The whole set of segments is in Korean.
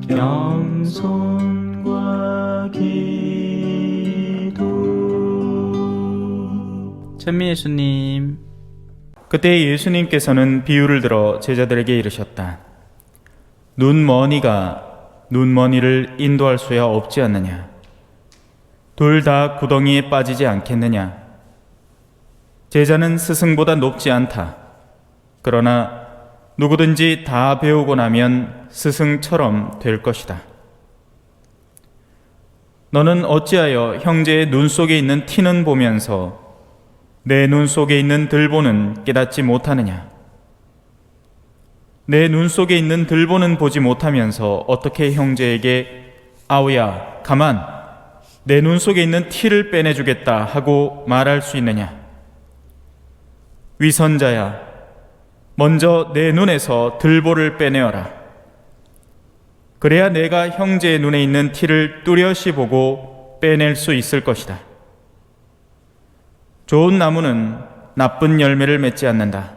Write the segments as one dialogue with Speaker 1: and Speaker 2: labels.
Speaker 1: 겸손과 기도.
Speaker 2: 찬미 예수님. 그때 예수님께서는 비유를 들어 제자들에게 이르셨다. 눈머니가 눈머니를 인도할 수야 없지 않느냐? 둘 다 구덩이에 빠지지 않겠느냐? 제자는 스승보다 높지 않다. 그러나 누구든지 다 배우고 나면 스승처럼 될 것이다. 너는 어찌하여 형제의 눈 속에 있는 티는 보면서 내 눈 속에 있는 들보는 깨닫지 못하느냐? 내 눈 속에 있는 들보는 보지 못하면서 어떻게 형제에게 아우야 가만 내 눈 속에 있는 티를 빼내주겠다 하고 말할 수 있느냐? 위선자야, 먼저 내 눈에서 들보를 빼내어라. 그래야 내가 형제의 눈에 있는 티를 뚜렷이 보고 빼낼 수 있을 것이다. 좋은 나무는 나쁜 열매를 맺지 않는다.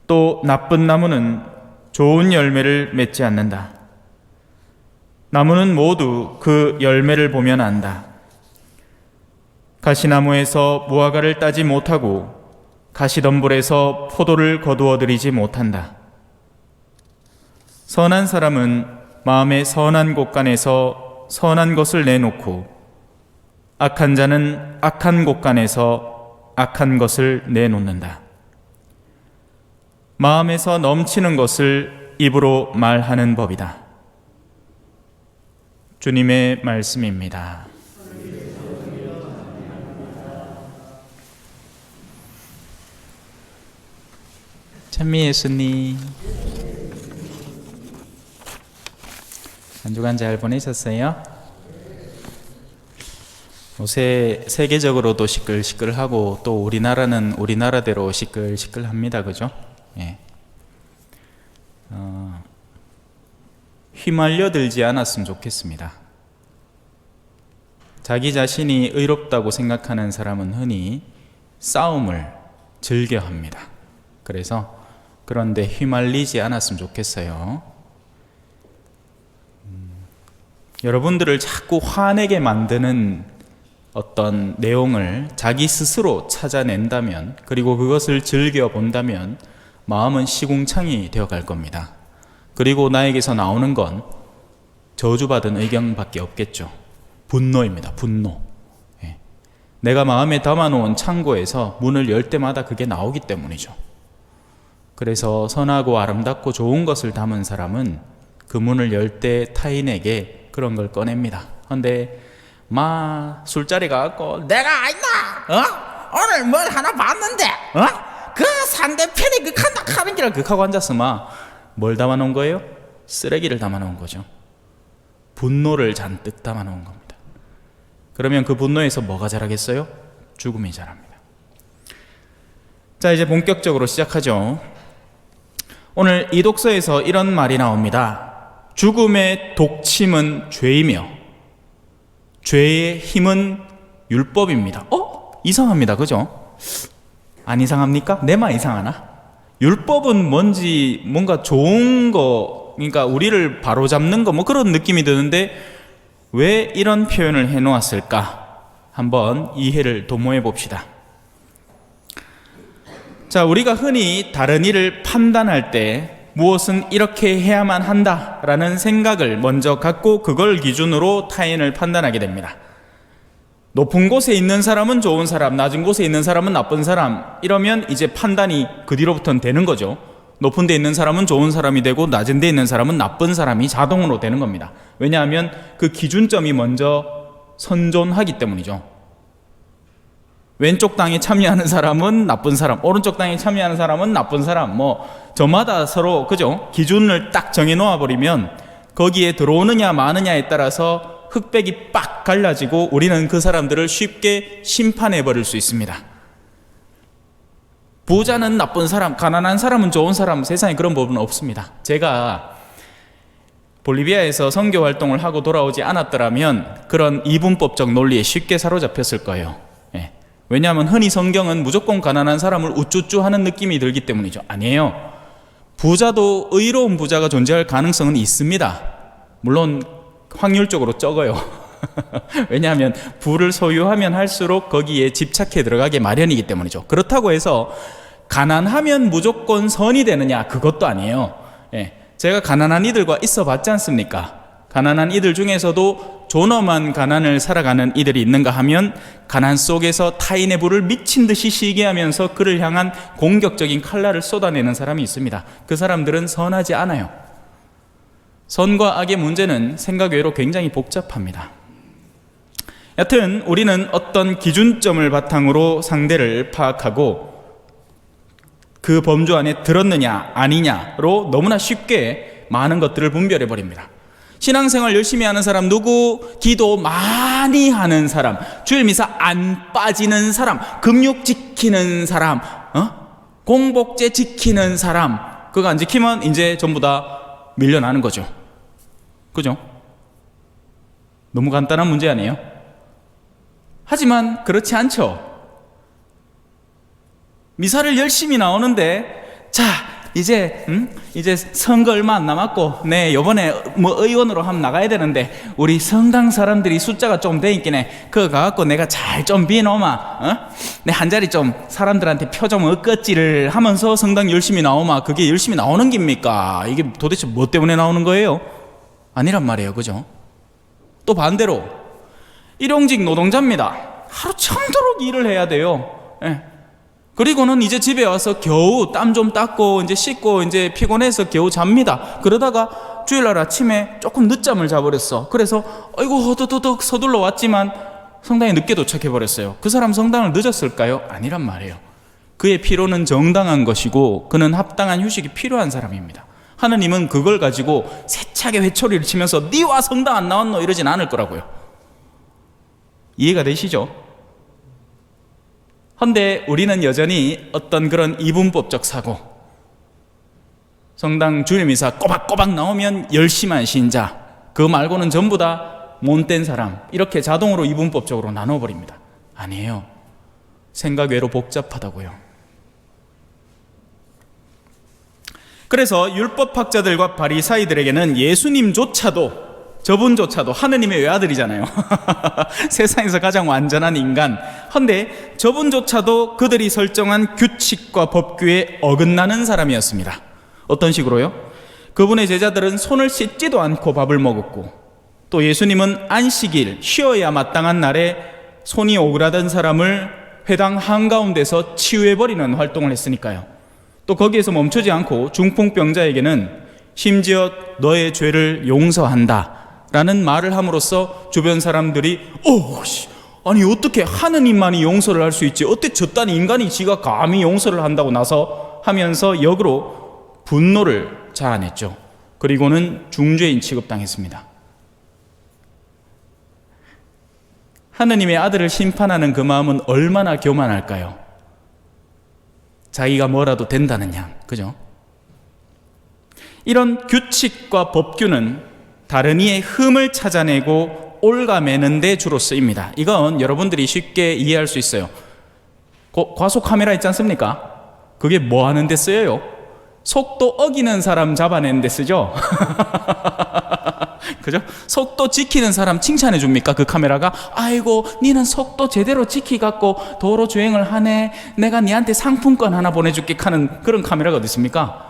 Speaker 2: 또 나쁜 나무는 좋은 열매를 맺지 않는다. 나무는 모두 그 열매를 보면 안다. 가시나무에서 무화과를 따지 못하고 가시덤불에서 포도를 거두어들이지 못한다. 선한 사람은 마음의 선한 곳간에서 선한 것을 내놓고 악한 자는 악한 곳간에서 악한 것을 내놓는다. 마음에서 넘치는 것을 입으로 말하는 법이다. 주님의 말씀입니다. 찬미 예수님. 한 주간 잘 보내셨어요? 요새 세계적으로도 시끌시끌하고 또 우리나라는 우리나라대로 시끌시끌합니다. 그죠? 예. 휘말려 들지 않았으면 좋겠습니다. 자기 자신이 의롭다고 생각하는 사람은 흔히 싸움을 즐겨합니다. 그래서 그런데 휘말리지 않았으면 좋겠어요. 여러분들을 자꾸 화내게 만드는 어떤 내용을 자기 스스로 찾아낸다면, 그리고 그것을 즐겨본다면 마음은 시궁창이 되어갈 겁니다. 그리고 나에게서 나오는 건 저주받은 의견밖에 없겠죠. 분노입니다. 분노. 예. 내가 마음에 담아놓은 창고에서 문을 열 때마다 그게 나오기 때문이죠. 그래서 선하고 아름답고 좋은 것을 담은 사람은 그 문을 열 때 타인에게 그런 걸 꺼냅니다. 그런데 술자리 가갖고 내가 아니다 오늘 뭘 하나 봤는데 그 상대편이 극한다 하는 기라 극하고 앉아서 뭘 담아놓은 거예요? 쓰레기를 담아놓은 거죠. 분노를 잔뜩 담아놓은 겁니다. 그러면 그 분노에서 뭐가 자라겠어요? 죽음이 자랍니다. 자, 이제 본격적으로 시작하죠. 오늘 이 독서에서 이런 말이 나옵니다. 죽음의 독침은 죄이며 죄의 힘은 율법입니다. 이상합니다. 그죠? 안 이상합니까? 내만 이상하나? 율법은 뭔가 좋은 거, 그러니까 우리를 바로잡는 거 그런 느낌이 드는데 왜 이런 표현을 해놓았을까? 한번 이해를 도모해 봅시다. 자, 우리가 흔히 다른 일을 판단할 때 무엇은 이렇게 해야만 한다라는 생각을 먼저 갖고 그걸 기준으로 타인을 판단하게 됩니다. 높은 곳에 있는 사람은 좋은 사람, 낮은 곳에 있는 사람은 나쁜 사람, 이러면 이제 판단이 그 뒤로부터는 되는 거죠. 높은 데 있는 사람은 좋은 사람이 되고 낮은 데 있는 사람은 나쁜 사람이 자동으로 되는 겁니다. 왜냐하면 그 기준점이 먼저 선존하기 때문이죠. 왼쪽 당에 참여하는 사람은 나쁜 사람, 오른쪽 당에 참여하는 사람은 나쁜 사람, 저마다 서로 그죠? 기준을 딱 정해 놓아 버리면 거기에 들어오느냐 마느냐에 따라서 흑백이 빡 갈라지고 우리는 그 사람들을 쉽게 심판해 버릴 수 있습니다. 부자는 나쁜 사람, 가난한 사람은 좋은 사람, 세상에 그런 법은 없습니다. 제가 볼리비아에서 선교 활동을 하고 돌아오지 않았더라면 그런 이분법적 논리에 쉽게 사로잡혔을 거예요. 예. 왜냐하면 흔히 성경은 무조건 가난한 사람을 우쭈쭈 하는 느낌이 들기 때문이죠. 아니에요. 부자도 의로운 부자가 존재할 가능성은 있습니다. 물론 확률적으로 적어요. 왜냐하면 부를 소유하면 할수록 거기에 집착해 들어가게 마련이기 때문이죠. 그렇다고 해서 가난하면 무조건 선이 되느냐, 그것도 아니에요. 예, 제가 가난한 이들과 있어 봤지 않습니까? 가난한 이들 중에서도 존엄한 가난을 살아가는 이들이 있는가 하면 가난 속에서 타인의 부를 미친 듯이 시기하면서 그를 향한 공격적인 칼날을 쏟아내는 사람이 있습니다. 그 사람들은 선하지 않아요. 선과 악의 문제는 생각 외로 굉장히 복잡합니다. 여튼 우리는 어떤 기준점을 바탕으로 상대를 파악하고 그 범주 안에 들었느냐 아니냐로 너무나 쉽게 많은 것들을 분별해 버립니다. 신앙생활 열심히 하는 사람 누구? 기도 많이 하는 사람, 주일 미사 안 빠지는 사람, 금육 지키는 사람, 공복제 지키는 사람, 그거 안 지키면 이제 전부 다 밀려나는 거죠. 그죠? 너무 간단한 문제 아니에요? 하지만 그렇지 않죠. 미사를 열심히 나오는데, 자, 이제 선거 얼마 안 남았고, 네, 요번에 뭐 의원으로 한번 나가야 되는데, 우리 성당 사람들이 숫자가 좀 돼 있긴 해. 그거 가갖고 내가 잘 좀 비놓으마, 내 한 자리 좀 사람들한테 표 좀 얻겠지를 하면서 성당 열심히 나오마. 그게 열심히 나오는 겁니까? 이게 도대체 뭐 때문에 나오는 거예요? 아니란 말이에요. 그죠? 또 반대로, 일용직 노동자입니다. 하루 종도록 일을 해야 돼요. 예. 그리고는 이제 집에 와서 겨우 땀 좀 닦고 이제 씻고 이제 피곤해서 겨우 잡니다. 그러다가 주일날 아침에 조금 늦잠을 자버렸어. 그래서 아이고 허덕허덕 서둘러 왔지만 성당에 늦게 도착해버렸어요. 그 사람 성당을 늦었을까요? 아니란 말이에요. 그의 피로는 정당한 것이고 그는 합당한 휴식이 필요한 사람입니다. 하느님은 그걸 가지고 세차게 회초리를 치면서 니와 성당 안 나왔노 이러진 않을 거라고요. 이해가 되시죠? 헌데 우리는 여전히 어떤 그런 이분법적 사고, 성당 주일미사 꼬박꼬박 나오면 열심한 신자, 그거 말고는 전부 다 못된 사람, 이렇게 자동으로 이분법적으로 나눠버립니다. 아니에요. 생각 외로 복잡하다고요. 그래서 율법학자들과 바리사이들에게는 예수님조차도, 저분조차도 하느님의 외아들이잖아요. 세상에서 가장 완전한 인간. 헌데 저분조차도 그들이 설정한 규칙과 법규에 어긋나는 사람이었습니다. 어떤 식으로요? 그분의 제자들은 손을 씻지도 않고 밥을 먹었고, 또 예수님은 안식일, 쉬어야 마땅한 날에 손이 오그라든 사람을 회당 한가운데서 치유해버리는 활동을 했으니까요. 또 거기에서 멈추지 않고 중풍병자에게는 심지어 너의 죄를 용서한다 라는 말을 함으로써 주변 사람들이 아니 어떻게 하느님만이 용서를 할 수 있지, 어때 저딴 인간이 지가 감히 용서를 한다고 나서 하면서 역으로 분노를 자아냈죠. 그리고는 중죄인 취급당했습니다. 하느님의 아들을 심판하는 그 마음은 얼마나 교만할까요? 자기가 뭐라도 된다는 양, 그죠? 이런 규칙과 법규는 다른 이의 흠을 찾아내고 옳가매는 데 주로 쓰입니다. 이건 여러분들이 쉽게 이해할 수 있어요. 과속 카메라 있지 않습니까? 그게 뭐 하는 데 쓰여요? 속도 어기는 사람 잡아내는 데 쓰죠? 그죠? 속도 지키는 사람 칭찬해 줍니까? 그 카메라가 아이고 니는 속도 제대로 지키갖고 도로 주행을 하네, 내가 니한테 상품권 하나 보내줄게 하는 그런 카메라가 어디 있습니까?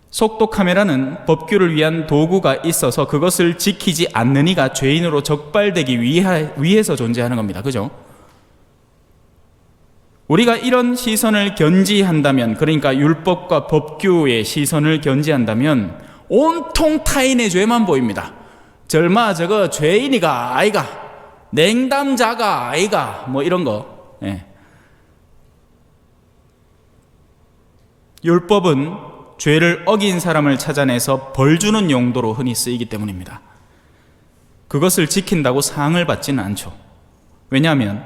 Speaker 2: 속도 카메라는 법규를 위한 도구가 있어서 그것을 지키지 않는 이가 죄인으로 적발되기 위해서 존재하는 겁니다. 그죠? 우리가 이런 시선을 견지한다면, 그러니까 율법과 법규의 시선을 견지한다면 온통 타인의 죄만 보입니다. 절마 저거 죄인이가 아이가, 냉담자가 아이가, 뭐 이런 거. 예. 율법은 죄를 어긴 사람을 찾아내서 벌 주는 용도로 흔히 쓰이기 때문입니다. 그것을 지킨다고 상을 받지는 않죠. 왜냐하면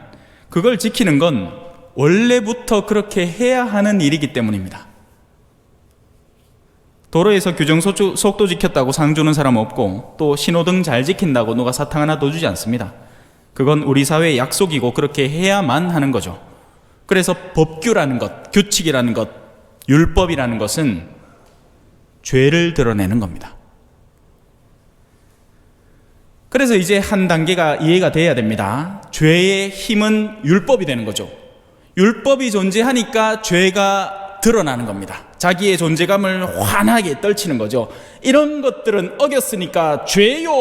Speaker 2: 그걸 지키는 건 원래부터 그렇게 해야 하는 일이기 때문입니다. 도로에서 규정 속도 지켰다고 상 주는 사람 없고, 또 신호등 잘 지킨다고 누가 사탕 하나 더 주지 않습니다. 그건 우리 사회의 약속이고 그렇게 해야만 하는 거죠. 그래서 법규라는 것, 규칙이라는 것, 율법이라는 것은 죄를 드러내는 겁니다. 그래서 이제 한 단계가 이해가 돼야 됩니다. 죄의 힘은 율법이 되는 거죠. 율법이 존재하니까 죄가 드러나는 겁니다. 자기의 존재감을 환하게 떨치는 거죠. 이런 것들은 어겼으니까 죄요.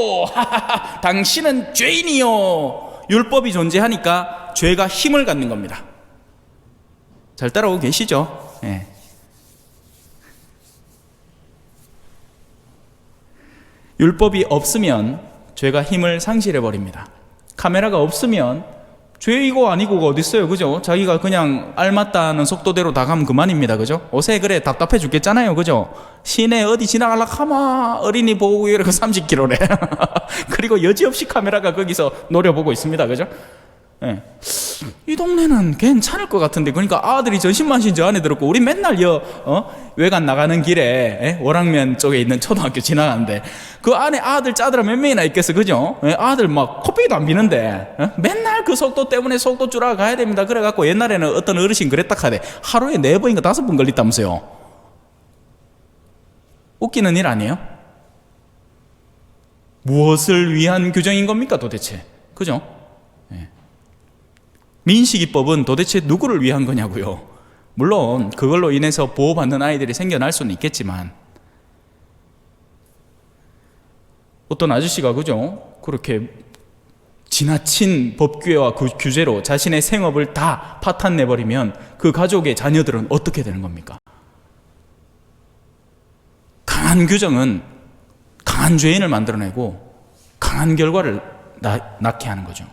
Speaker 2: 당신은 죄인이요. 율법이 존재하니까 죄가 힘을 갖는 겁니다. 잘 따라오고 계시죠? 네. 율법이 없으면 죄가 힘을 상실해 버립니다. 카메라가 없으면 죄이고 아니고가 어디 있어요, 그죠? 자기가 그냥 알맞다는 속도대로 다 가면 그만입니다, 그죠? 옷에 그래 답답해 죽겠잖아요, 그죠? 시내 어디 지나가려고 하마 어린이 보호구 이러고 30km래. 그리고 여지없이 카메라가 거기서 노려보고 있습니다, 그죠? 네. 이 동네는 괜찮을 것 같은데, 그러니까 아들이 전신만신 저 안에 들었고 우리 맨날 외관 나가는 길에 월악면 쪽에 있는 초등학교 지나가는데 그 안에 아들 짜들아 몇 명이나 있겠어, 그죠? 아들 막 코빼기도 안 비는데 맨날 그 속도 때문에 속도 줄여 가야 됩니다. 그래갖고 옛날에는 어떤 어르신 그랬다 하대. 하루에 4번인가 5번 걸렸다면서요. 웃기는 일 아니에요? 무엇을 위한 규정인 겁니까 도대체, 그죠? 민식이법은 도대체 누구를 위한 거냐고요. 물론 그걸로 인해서 보호받는 아이들이 생겨날 수는 있겠지만, 어떤 아저씨가 그죠? 그렇게 지나친 법규와 규제로 자신의 생업을 다 파탄내버리면 그 가족의 자녀들은 어떻게 되는 겁니까? 강한 규정은 강한 죄인을 만들어내고 강한 결과를 낳게 하는 거죠.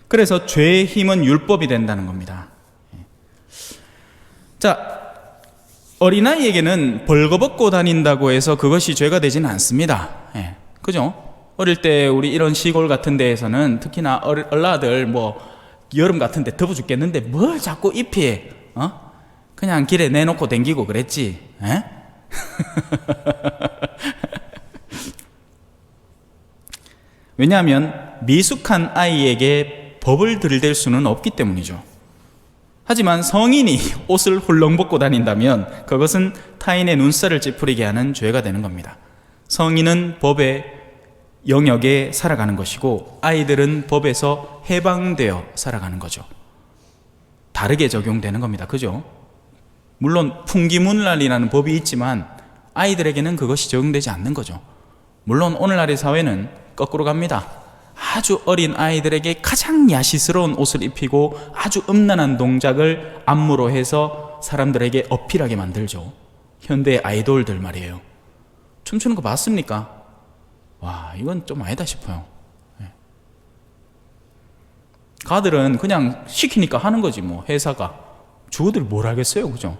Speaker 2: 그래서 죄의 힘은 율법이 된다는 겁니다. 자, 어린아이에게는 벌거벗고 다닌다고 해서 그것이 죄가 되지는 않습니다. 그죠? 어릴 때 우리 이런 시골 같은 데에서는 특히나 얼라들 여름 같은 데 더워 죽겠는데 뭘 자꾸 잎이 그냥 길에 내놓고 댕기고 그랬지. 왜냐하면 미숙한 아이에게 법을 들이댈 수는 없기 때문이죠. 하지만 성인이 옷을 훌렁 벗고 다닌다면 그것은 타인의 눈살을 찌푸리게 하는 죄가 되는 겁니다. 성인은 법의 영역에 살아가는 것이고 아이들은 법에서 해방되어 살아가는 거죠. 다르게 적용되는 겁니다. 그죠? 물론 풍기문란이라는 법이 있지만 아이들에게는 그것이 적용되지 않는 거죠. 물론 오늘날의 사회는 거꾸로 갑니다. 아주 어린 아이들에게 가장 야시스러운 옷을 입히고 아주 음란한 동작을 안무로 해서 사람들에게 어필하게 만들죠. 현대의 아이돌들 말이에요. 춤추는 거 봤습니까? 와, 이건 좀 아니다 싶어요. 가들은 그냥 시키니까 하는 거지 뭐. 회사가 주어들이 뭘 하겠어요, 그죠?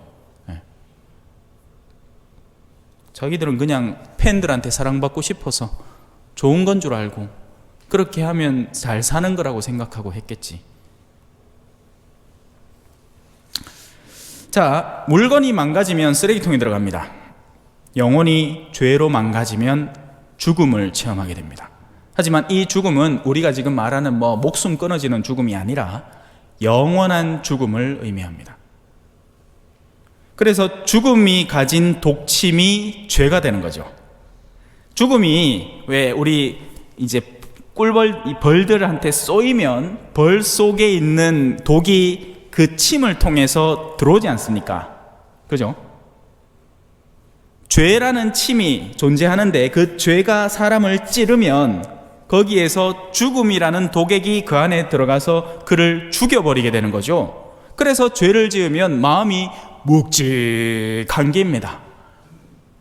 Speaker 2: 자기들은 그냥 팬들한테 사랑받고 싶어서 좋은 건 줄 알고 그렇게 하면 잘 사는 거라고 생각하고 했겠지. 자, 물건이 망가지면 쓰레기통에 들어갑니다. 영혼이 죄로 망가지면 죽음을 체험하게 됩니다. 하지만 이 죽음은 우리가 지금 말하는 목숨 끊어지는 죽음이 아니라 영원한 죽음을 의미합니다. 그래서 죽음이 가진 독침이 죄가 되는 거죠. 죽음이 왜 우리 이제 벌들한테 쏘이면 벌 속에 있는 독이 그 침을 통해서 들어오지 않습니까? 그죠? 죄라는 침이 존재하는데 그 죄가 사람을 찌르면 거기에서 죽음이라는 독액이 그 안에 들어가서 그를 죽여버리게 되는 거죠. 그래서 죄를 지으면 마음이 묵직한 게입니다.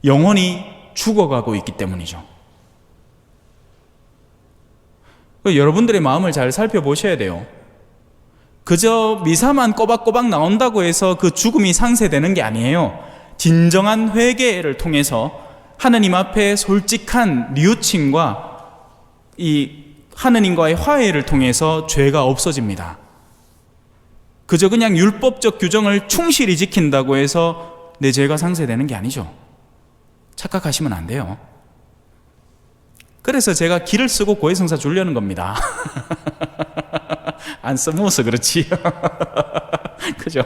Speaker 2: 영혼이 죽어가고 있기 때문이죠. 여러분들의 마음을 잘 살펴보셔야 돼요. 그저 미사만 꼬박꼬박 나온다고 해서 그 죽음이 상쇄되는 게 아니에요. 진정한 회개를 통해서 하느님 앞에 솔직한 뉘우침과 이 하느님과의 화해를 통해서 죄가 없어집니다. 그저 그냥 율법적 규정을 충실히 지킨다고 해서 내 죄가 상쇄되는 게 아니죠. 착각하시면 안 돼요. 그래서 제가 기를 쓰고 고해성사 주려는 겁니다. 안 써먹어서 그렇지. 그죠?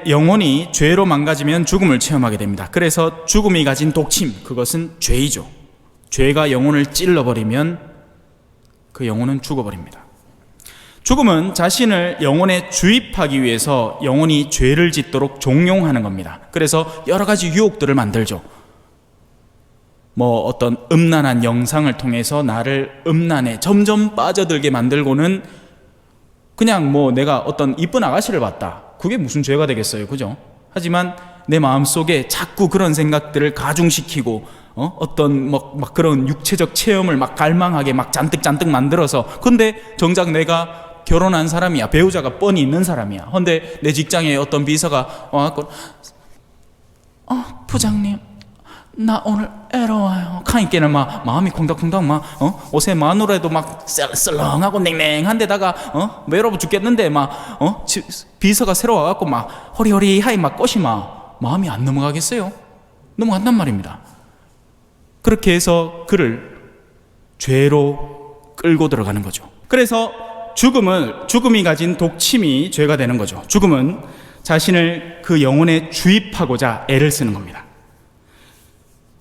Speaker 2: 영혼이 죄로 망가지면 죽음을 체험하게 됩니다. 그래서 죽음이 가진 독침, 그것은 죄이죠. 죄가 영혼을 찔러버리면 그 영혼은 죽어버립니다. 죽음은 자신을 영혼에 주입하기 위해서 영혼이 죄를 짓도록 종용하는 겁니다. 그래서 여러 가지 유혹들을 만들죠. 어떤 음란한 영상을 통해서 나를 음란에 점점 빠져들게 만들고는, 그냥 내가 어떤 이쁜 아가씨를 봤다, 그게 무슨 죄가 되겠어요, 그죠? 하지만 내 마음속에 자꾸 그런 생각들을 가중시키고 어떤 막 그런 육체적 체험을 막 갈망하게 막 잔뜩 만들어서, 근데 정작 내가 결혼한 사람이야, 배우자가 뻔히 있는 사람이야. 근데 내 직장에 어떤 비서가 와갖고 부장님 나 오늘 애로워요 하니까는 막 마음이 콩닥콩닥 옷에 마누라도 막 썰렁하고 냉랭한 데다가 외로워 죽겠는데 비서가 새로 와갖고 막 호리호리하이 막 꽃이 마음이 안 넘어가겠어요? 넘어간단 말입니다. 그렇게 해서 그를 죄로 끌고 들어가는 거죠. 그래서 죽음이 가진 독침이 죄가 되는 거죠. 죽음은 자신을 그 영혼에 주입하고자 애를 쓰는 겁니다.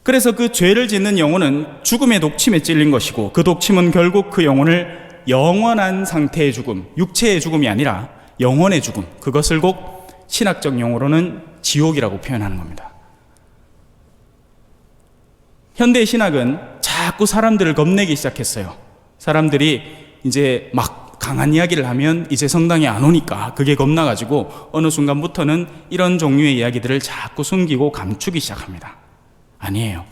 Speaker 2: 그래서 그 죄를 짓는 영혼은 죽음의 독침에 찔린 것이고, 그 독침은 결국 그 영혼을 영원한 상태의 죽음, 육체의 죽음이 아니라 영혼의 죽음, 그것을 꼭 신학적 용어로는 지옥이라고 표현하는 겁니다. 현대 신학은 자꾸 사람들을 겁내기 시작했어요. 사람들이 이제 막 강한 이야기를 하면 이제 성당에 안 오니까 그게 겁나가지고 어느 순간부터는 이런 종류의 이야기들을 자꾸 숨기고 감추기 시작합니다. 아니에요.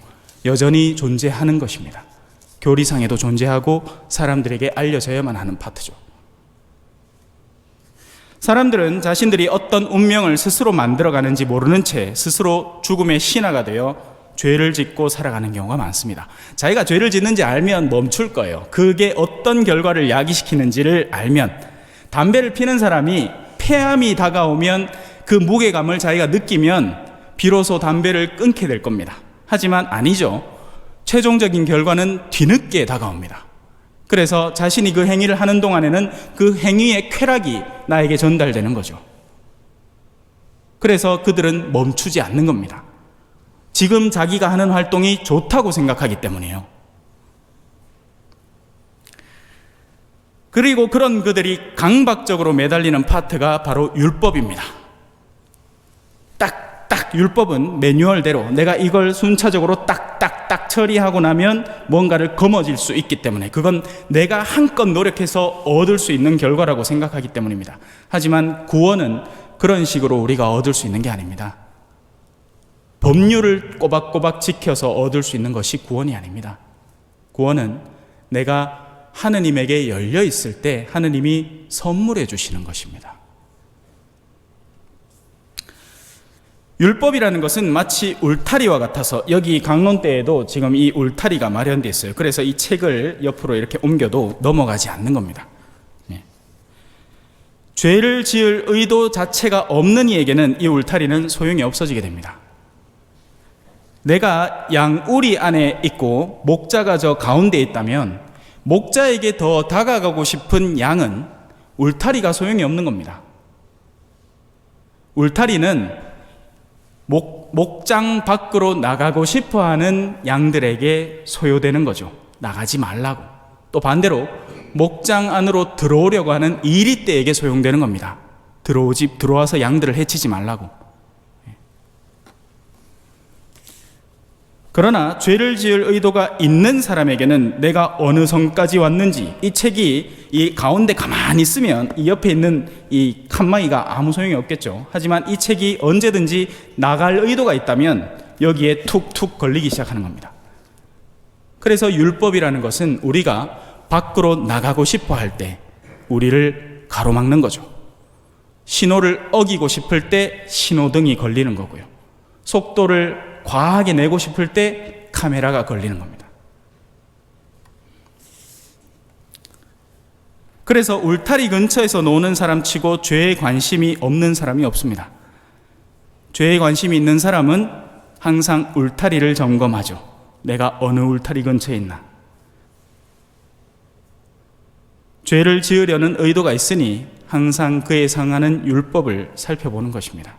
Speaker 2: 여전히 존재하는 것입니다. 교리상에도 존재하고 사람들에게 알려져야만 하는 파트죠. 사람들은 자신들이 어떤 운명을 스스로 만들어가는지 모르는 채 스스로 죽음의 신하가 되어 죄를 짓고 살아가는 경우가 많습니다. 자기가 죄를 짓는지 알면 멈출 거예요. 그게 어떤 결과를 야기시키는지를 알면. 담배를 피는 사람이 폐암이 다가오면 그 무게감을 자기가 느끼면 비로소 담배를 끊게 될 겁니다. 하지만 아니죠. 최종적인 결과는 뒤늦게 다가옵니다. 그래서 자신이 그 행위를 하는 동안에는 그 행위의 쾌락이 나에게 전달되는 거죠. 그래서 그들은 멈추지 않는 겁니다. 지금 자기가 하는 활동이 좋다고 생각하기 때문이에요. 그리고 그런 그들이 강박적으로 매달리는 파트가 바로 율법입니다. 딱 율법은 매뉴얼대로 내가 이걸 순차적으로 딱 처리하고 나면 뭔가를 거머쥘 수 있기 때문에, 그건 내가 한껏 노력해서 얻을 수 있는 결과라고 생각하기 때문입니다. 하지만 구원은 그런 식으로 우리가 얻을 수 있는 게 아닙니다. 법률을 꼬박꼬박 지켜서 얻을 수 있는 것이 구원이 아닙니다. 구원은 내가 하느님에게 열려 있을 때 하느님이 선물해 주시는 것입니다. 율법이라는 것은 마치 울타리와 같아서, 여기 강론대에도 지금 이 울타리가 마련되어 있어요. 그래서 이 책을 옆으로 이렇게 옮겨도 넘어가지 않는 겁니다. 죄를 지을 의도 자체가 없는 이에게는 이 울타리는 소용이 없어지게 됩니다. 내가 양우리 안에 있고 목자가 저 가운데 있다면 목자에게 더 다가가고 싶은 양은 울타리가 소용이 없는 겁니다. 울타리는 목장 밖으로 나가고 싶어하는 양들에게 소요되는 거죠. 나가지 말라고. 또 반대로 목장 안으로 들어오려고 하는 이리떼에게 소용되는 겁니다. 들어와서 양들을 해치지 말라고. 그러나 죄를 지을 의도가 있는 사람에게는 내가 어느 선까지 왔는지, 이 책이 이 가운데 가만히 있으면 이 옆에 있는 이 칸막이가 아무 소용이 없겠죠. 하지만 이 책이 언제든지 나갈 의도가 있다면 여기에 툭툭 걸리기 시작하는 겁니다. 그래서 율법이라는 것은 우리가 밖으로 나가고 싶어 할 때 우리를 가로막는 거죠. 신호를 어기고 싶을 때 신호등이 걸리는 거고요. 속도를 과하게 내고 싶을 때 카메라가 걸리는 겁니다. 그래서 울타리 근처에서 노는 사람 치고 죄에 관심이 없는 사람이 없습니다. 죄에 관심이 있는 사람은 항상 울타리를 점검하죠. 내가 어느 울타리 근처에 있나. 죄를 지으려는 의도가 있으니 항상 그에 상하는 율법을 살펴보는 것입니다.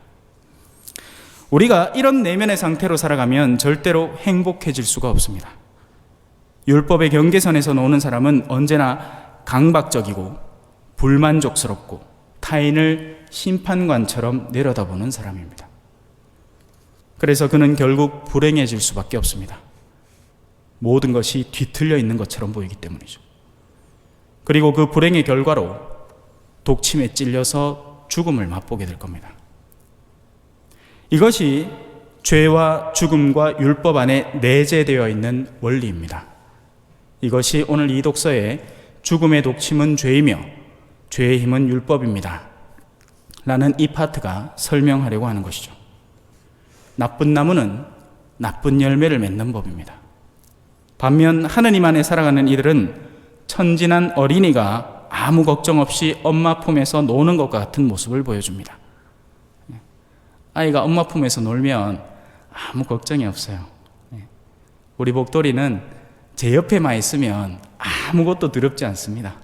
Speaker 2: 우리가 이런 내면의 상태로 살아가면 절대로 행복해질 수가 없습니다. 율법의 경계선에서 노는 사람은 언제나 강박적이고 불만족스럽고 타인을 심판관처럼 내려다보는 사람입니다. 그래서 그는 결국 불행해질 수밖에 없습니다. 모든 것이 뒤틀려 있는 것처럼 보이기 때문이죠. 그리고 그 불행의 결과로 독침에 찔려서 죽음을 맛보게 될 겁니다. 이것이 죄와 죽음과 율법 안에 내재되어 있는 원리입니다. 이것이 오늘 이 독서에 죽음의 독침은 죄이며 죄의 힘은 율법입니다 라는 이 파트가 설명하려고 하는 것이죠. 나쁜 나무는 나쁜 열매를 맺는 법입니다. 반면 하느님 안에 살아가는 이들은 천진한 어린이가 아무 걱정 없이 엄마 품에서 노는 것과 같은 모습을 보여줍니다. 아이가 엄마 품에서 놀면 아무 걱정이 없어요. 우리 복돌이는 제 옆에만 있으면 아무것도 두렵지 않습니다.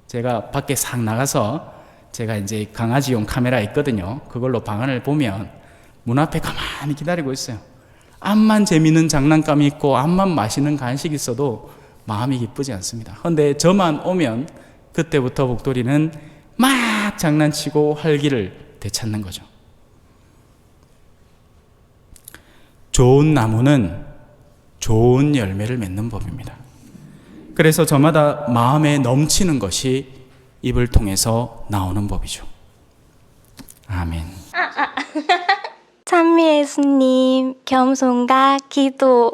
Speaker 2: 제가 밖에 싹 나가서 제가 이제 강아지용 카메라 있거든요. 그걸로 방안을 보면 문 앞에 가만히 기다리고 있어요. 암만 재미있는 장난감이 있고 암만 맛있는 간식이 있어도 마음이 기쁘지 않습니다. 그런데 저만 오면 그때부터 복돌이는 막 장난치고 활기를 되찾는 거죠. 좋은 나무는 좋은 열매를 맺는 법입니다. 그래서 저마다 마음에 넘치는 것이 입을 통해서 나오는 법이죠. 아멘.
Speaker 3: 찬미 예수님, 겸손과 기도.